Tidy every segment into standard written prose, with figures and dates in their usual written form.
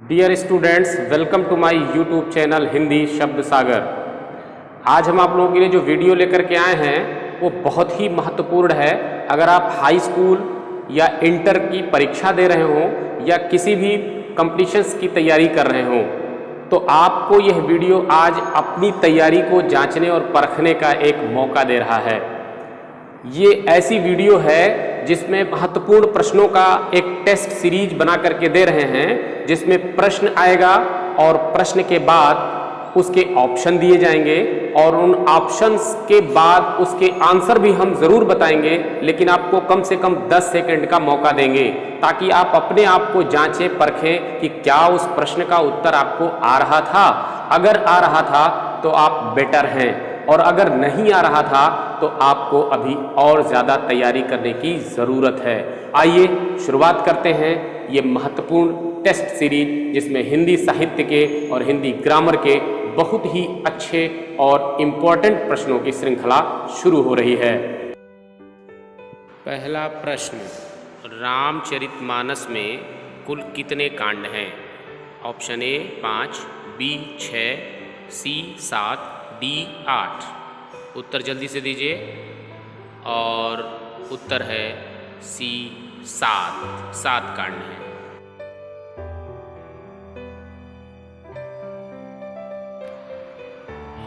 Dear students, welcome to my YouTube channel Hindi Shabd Sagar. आज हम आप लोगों के लिए जो वीडियो लेकर के आए हैं वो बहुत ही महत्वपूर्ण है। अगर आप हाई स्कूल या इंटर की परीक्षा दे रहे हों या किसी भी कॉम्पिटिशन्स की तैयारी कर रहे हों तो आपको यह वीडियो आज अपनी तैयारी को जांचने और परखने का एक मौका दे रहा है। ये ऐसी वीडियो है जिसमें महत्वपूर्ण प्रश्नों का एक टेस्ट सीरीज बना करके दे रहे हैं, जिसमें प्रश्न आएगा और प्रश्न के बाद उसके ऑप्शन दिए जाएंगे और उन ऑप्शंस के बाद उसके आंसर भी हम जरूर बताएंगे, लेकिन आपको कम से कम 10 सेकंड का मौका देंगे ताकि आप अपने आप को जांचें परखें कि क्या उस प्रश्न का उत्तर आपको आ रहा था। अगर आ रहा था तो आप बेटर हैं और अगर नहीं आ रहा था तो आपको अभी और ज़्यादा तैयारी करने की ज़रूरत है। आइए शुरुआत करते हैं ये महत्वपूर्ण टेस्ट सीरीज, जिसमें हिंदी साहित्य के और हिंदी ग्रामर के बहुत ही अच्छे और इम्पोर्टेंट प्रश्नों की श्रृंखला शुरू हो रही है। पहला प्रश्न, रामचरितमानस में कुल कितने कांड हैं? Option A 5, B 6, C 7, D 8। उत्तर जल्दी से दीजिए और उत्तर है सी 7 कांड हैं।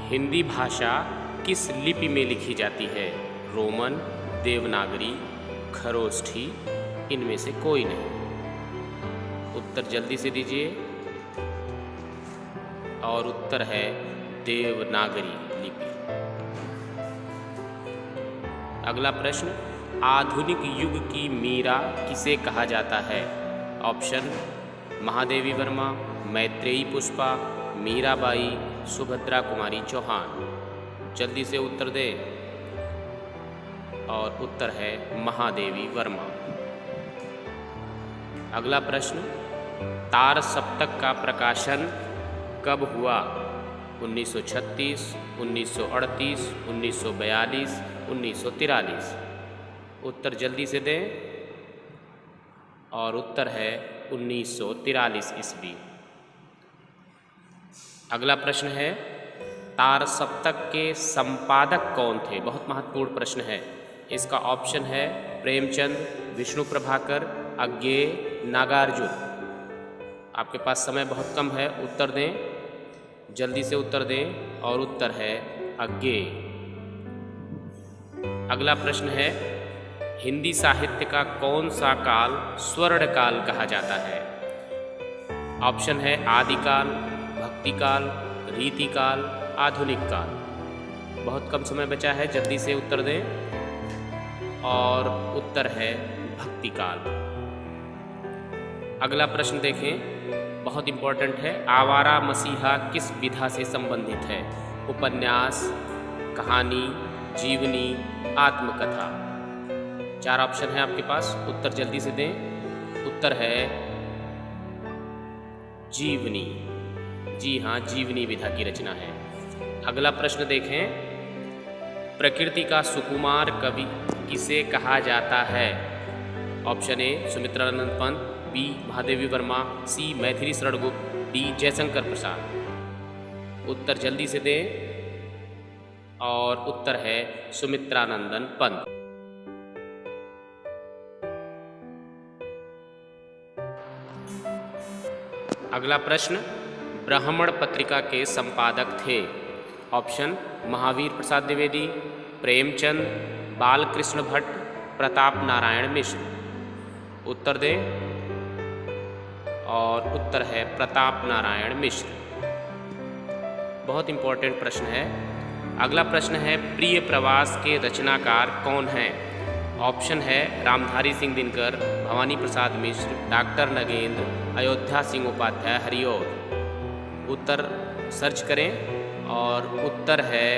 हिंदी भाषा किस लिपि में लिखी जाती है? रोमन, देवनागरी, खरोष्ठी, इनमें से कोई नहीं। उत्तर जल्दी से दीजिए और उत्तर है देवनागरी लिपि। अगला प्रश्न, आधुनिक युग की मीरा किसे कहा जाता है? ऑप्शन महादेवी वर्मा, मैत्रेयी पुष्पा, मीराबाई, सुभद्रा कुमारी चौहान। जल्दी से उत्तर दें और उत्तर है महादेवी वर्मा। अगला प्रश्न, तार सप्तक का प्रकाशन कब हुआ? 1936, 1938, 1942, 1943। उत्तर जल्दी से दें और उत्तर है 1943 ईस्वी। अगला प्रश्न है, तार सप्तक के संपादक कौन थे? बहुत महत्वपूर्ण प्रश्न है। इसका ऑप्शन है प्रेमचंद, विष्णु प्रभाकर, अज्ञेय, नागार्जुन। आपके पास समय बहुत कम है, उत्तर दें, जल्दी से उत्तर दें और उत्तर है अज्ञेय। अगला प्रश्न है, हिंदी साहित्य का कौन सा काल स्वर्ण काल कहा जाता है? ऑप्शन है आदिकाल, भक्तिकाल, रीतिकाल, आधुनिक काल। बहुत कम समय बचा है, जल्दी से उत्तर दें और उत्तर है भक्तिकाल। अगला प्रश्न देखें, बहुत इंपॉर्टेंट है। आवारा मसीहा किस विधा से संबंधित है? उपन्यास, कहानी, जीवनी, आत्मकथा। 4 ऑप्शन है आपके पास, उत्तर जल्दी से दें। उत्तर है जीवनी। जी हाँ, जीवनी विधा की रचना है। अगला प्रश्न देखें, प्रकृति का सुकुमार कवि किसे कहा जाता है? Option A Sumitranand Pant, B Mahadevi Verma, C Maithili Sharan Gupt, D Jaishankar Prasad. उत्तर जल्दी से दें और उत्तर है सुमित्रानंदन पंत। अगला प्रश्न, ब्राह्मण पत्रिका के संपादक थे? ऑप्शन महावीर प्रसाद द्विवेदी, प्रेमचंद, बालकृष्ण भट्ट, प्रताप नारायण मिश्र। उत्तर दें और उत्तर है प्रताप नारायण मिश्र। बहुत इंपॉर्टेंट प्रश्न है। अगला प्रश्न है, प्रिय प्रवास के रचनाकार कौन हैं? ऑप्शन है रामधारी सिंह दिनकर, भवानी प्रसाद मिश्र, डॉक्टर नगेंद्र, अयोध्या सिंह उपाध्याय, हरिऔध। उत्तर सर्च करें और उत्तर है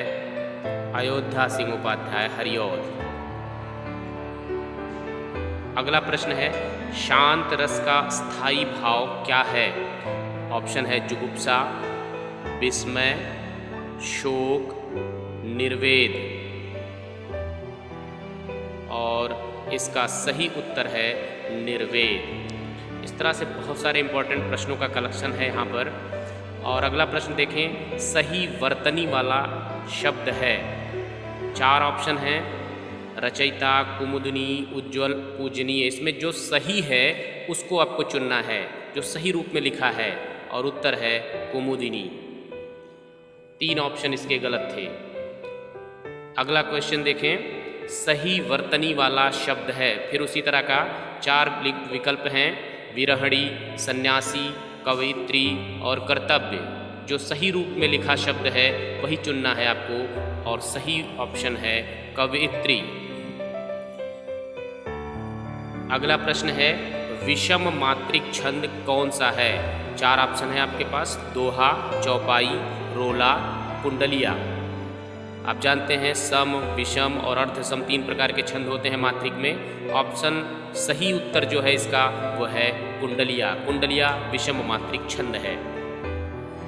अयोध्या सिंह उपाध्याय, हरिऔध। अगला प्रश्न है, शांत रस का स्थायी भाव क्या है? ऑप्शन है जुगुप्सा, विस्मय, शोक, निर्वेद। और इसका सही उत्तर है निर्वेद। इस तरह से बहुत सारे इंपॉर्टेंट प्रश्नों का कलेक्शन है यहाँ पर। और अगला प्रश्न देखें, सही वर्तनी वाला शब्द है। 4 ऑप्शन हैं, रचयिता, कुमुदनी, उज्ज्वल, पूजनीय। इसमें जो सही है उसको आपको चुनना है, जो सही रूप में लिखा है, और उत्तर है कुमुदिनी। 3 ऑप्शन इसके गलत थे। अगला क्वेश्चन देखें, सही वर्तनी वाला शब्द है। फिर उसी तरह का 4 विकल्प हैं, विरहणी, सन्यासी, कवयित्री और कर्तव्य। जो सही रूप में लिखा शब्द है वही चुनना है आपको, और सही ऑप्शन है कवयित्री। अगला प्रश्न है, विषम मात्रिक छंद कौन सा है। 4 ऑप्शन है आपके पास, दोहा, चौपाई, रोला, कुंडलिया। आप जानते हैं सम, विषम और अर्धसम 3 प्रकार के छंद होते हैं मात्रिक में। ऑप्शन सही उत्तर जो है इसका वो है कुंडलिया। कुंडलिया विषम मात्रिक छंद है।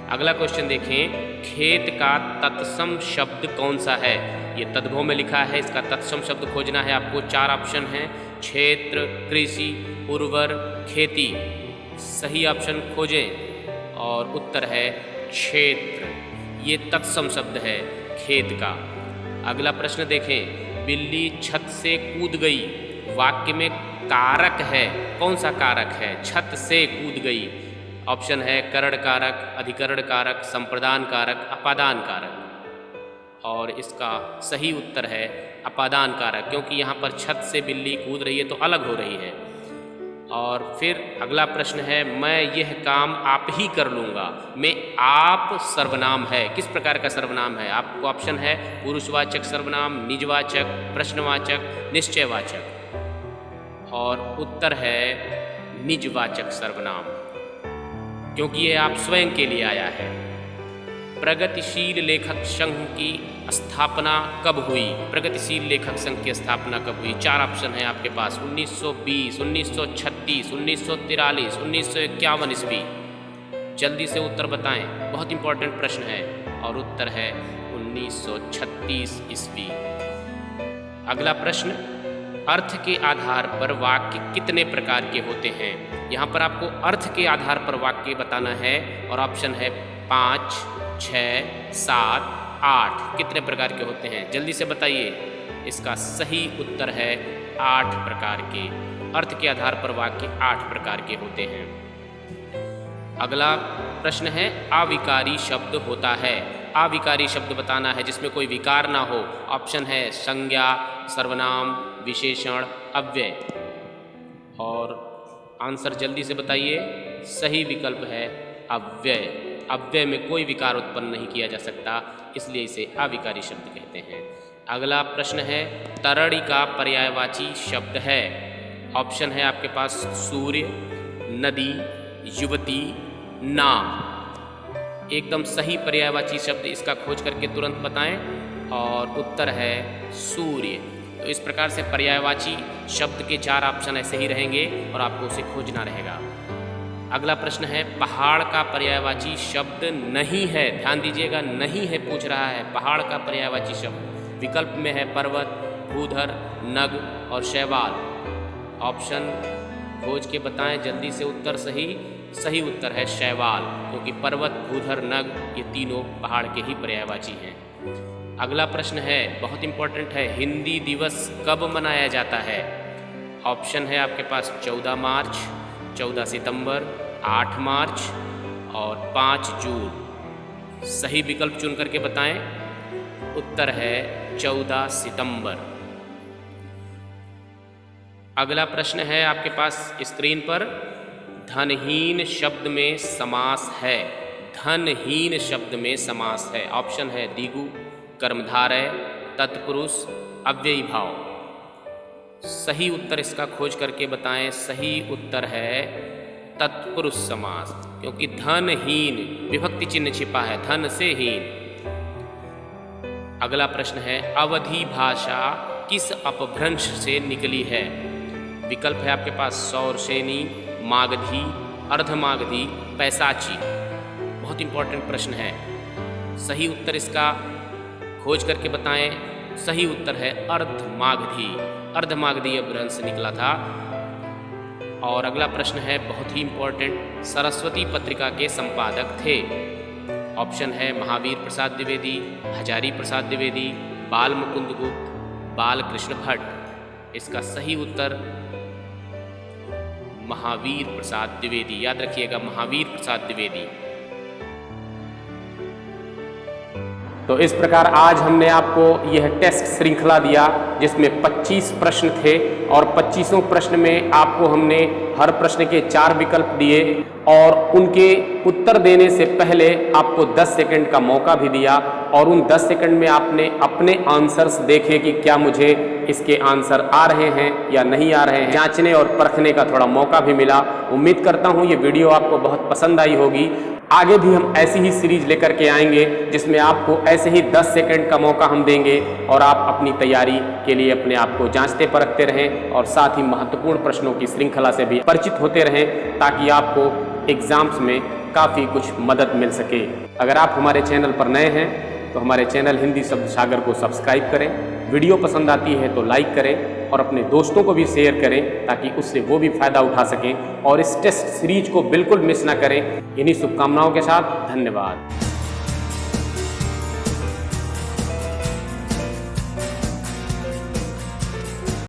अगला क्वेश्चन देखें, खेत का तत्सम शब्द कौन सा है। ये तद्भव में लिखा है, इसका तत्सम शब्द खोजना है आपको। 4 ऑप्शन हैं, क्षेत्र, कृषि, उर्वर, खेती। सही ऑप्शन खोजें और उत्तर है क्षेत्र। ये तत्सम शब्द है खेत का। अगला प्रश्न देखें, बिल्ली छत से कूद गई। वाक्य में कारक है, कौन सा कारक है। छत से कूद गई। ऑप्शन है करण कारक, अधिकरण कारक, संप्रदान कारक, अपादान कारक। और इसका सही उत्तर है अपादान कारक, क्योंकि यहाँ पर छत से बिल्ली कूद रही है तो अलग हो रही है। और फिर अगला प्रश्न है, मैं यह काम आप ही कर लूँगा। में आप सर्वनाम है, किस प्रकार का सर्वनाम है। आपको ऑप्शन है पुरुषवाचक सर्वनाम, निजवाचक, प्रश्नवाचक, निश्चयवाचक। और उत्तर है निजवाचक सर्वनाम, क्योंकि यह आप स्वयं के लिए आया है। प्रगतिशील लेखक संघ की स्थापना कब हुई। प्रगतिशील लेखक संघ की स्थापना कब हुई। 4 ऑप्शन है आपके पास, 1920, 1936, 1943, 1951 ईस्वी। जल्दी से उत्तर बताएं, बहुत इंपॉर्टेंट प्रश्न है। और उत्तर है 1936 ईस्वी। अगला प्रश्न, अर्थ के आधार पर वाक्य कितने प्रकार के होते हैं। यहाँ पर आपको अर्थ के आधार पर वाक्य बताना है, और ऑप्शन है 5, 6, 7, 8। कितने प्रकार के होते हैं, जल्दी से बताइए। इसका सही उत्तर है 8 प्रकार के। अर्थ के आधार पर वाक्य 8 प्रकार के होते हैं। अगला प्रश्न है, अविकारी शब्द होता है। अविकारी शब्द बताना है जिसमें कोई विकार ना हो। ऑप्शन है संज्ञा, सर्वनाम, विशेषण, अव्यय। और आंसर जल्दी से बताइए। सही विकल्प है अव्यय। अव्यय में कोई विकार उत्पन्न नहीं किया जा सकता, इसलिए इसे अविकारी शब्द कहते हैं। अगला प्रश्न है, तरणी का पर्यायवाची शब्द है। ऑप्शन है आपके पास सूर्य, नदी, युवती, नाम। एकदम सही पर्यायवाची शब्द इसका खोज करके तुरंत बताएं, और उत्तर है सूर्य। तो इस प्रकार से पर्यायवाची शब्द के 4 ऑप्शन ऐसे ही रहेंगे और आपको उसे खोजना रहेगा। अगला प्रश्न है, पहाड़ का पर्यायवाची शब्द नहीं है। ध्यान दीजिएगा, नहीं है पूछ रहा है। पहाड़ का पर्यायवाची शब्द विकल्प में है पर्वत, भूधर, नग और शैवाल। ऑप्शन खोज के बताएं जल्दी से उत्तर। सही उत्तर है शैवाल, क्योंकि पर्वत, भूधर, नग ये तीनों पहाड़ के ही पर्यायवाची हैं। अगला प्रश्न है, बहुत इंपॉर्टेंट है, हिंदी दिवस कब मनाया जाता है। ऑप्शन है आपके पास 14 मार्च, 14 सितंबर, 8 मार्च और 5 जून। सही विकल्प चुन करके बताएं। उत्तर है 14 सितंबर। अगला प्रश्न है आपके पास स्क्रीन पर, धनहीन शब्द में समास है। धनहीन शब्द में समास है। ऑप्शन है दिगु, कर्मधारय, तत्पुरुष, अव्ययी भाव। सही उत्तर इसका खोज करके बताएं। सही उत्तर है तत्पुरुष समास, क्योंकि धनहीन विभक्ति चिन्ह छिपा है, धन से हीन। अगला प्रश्न है, अवधी भाषा किस अपभ्रंश से निकली है। विकल्प है आपके पास सौरसेनी, मागधी, अर्धमागधी, पैसाची। बहुत इंपॉर्टेंट प्रश्न है। सही उत्तर इसका खोज करके बताएं। सही उत्तर है अर्धमागधी। अर्धमागधी अपभ्रंश से निकला था। और अगला प्रश्न है बहुत ही इम्पोर्टेंट, सरस्वती पत्रिका के संपादक थे। ऑप्शन है महावीर प्रसाद द्विवेदी, हजारी प्रसाद द्विवेदी, बाल मुकुंद गुप्त, बाल कृष्ण भट्ट। इसका सही उत्तर महावीर प्रसाद द्विवेदी। याद रखिएगा, महावीर प्रसाद द्विवेदी। तो इस प्रकार आज हमने आपको यह टेस्ट श्रृंखला दिया जिसमें 25 प्रश्न थे और 25 प्रश्न में आपको हमने हर प्रश्न के 4 विकल्प दिए और उनके उत्तर देने से पहले आपको 10 सेकंड का मौका भी दिया और उन 10 सेकंड में आपने अपने आंसर्स देखे कि क्या मुझे इसके आंसर आ रहे हैं या नहीं आ रहे हैं। जांचने और परखने का थोड़ा मौका भी मिला। उम्मीद करता हूँ ये वीडियो आपको बहुत पसंद आई होगी। आगे भी हम ऐसी ही सीरीज लेकर के आएंगे जिसमें आपको ऐसे ही 10 सेकंड का मौका हम देंगे और आप अपनी तैयारी के लिए अपने आप को जांचते परखते रहें और साथ ही महत्वपूर्ण प्रश्नों की श्रृंखला से भी परिचित होते रहें ताकि आपको एग्जाम्स में काफ़ी कुछ मदद मिल सके। अगर आप हमारे चैनल पर नए हैं तो हमारे चैनल हिंदी शब्द सागर को सब्सक्राइब करें। वीडियो पसंद आती है तो लाइक करें और अपने दोस्तों को भी शेयर करें ताकि उससे वो भी फ़ायदा उठा सकें और इस टेस्ट सीरीज को बिल्कुल मिस ना करें। इन्हीं शुभकामनाओं के साथ धन्यवाद।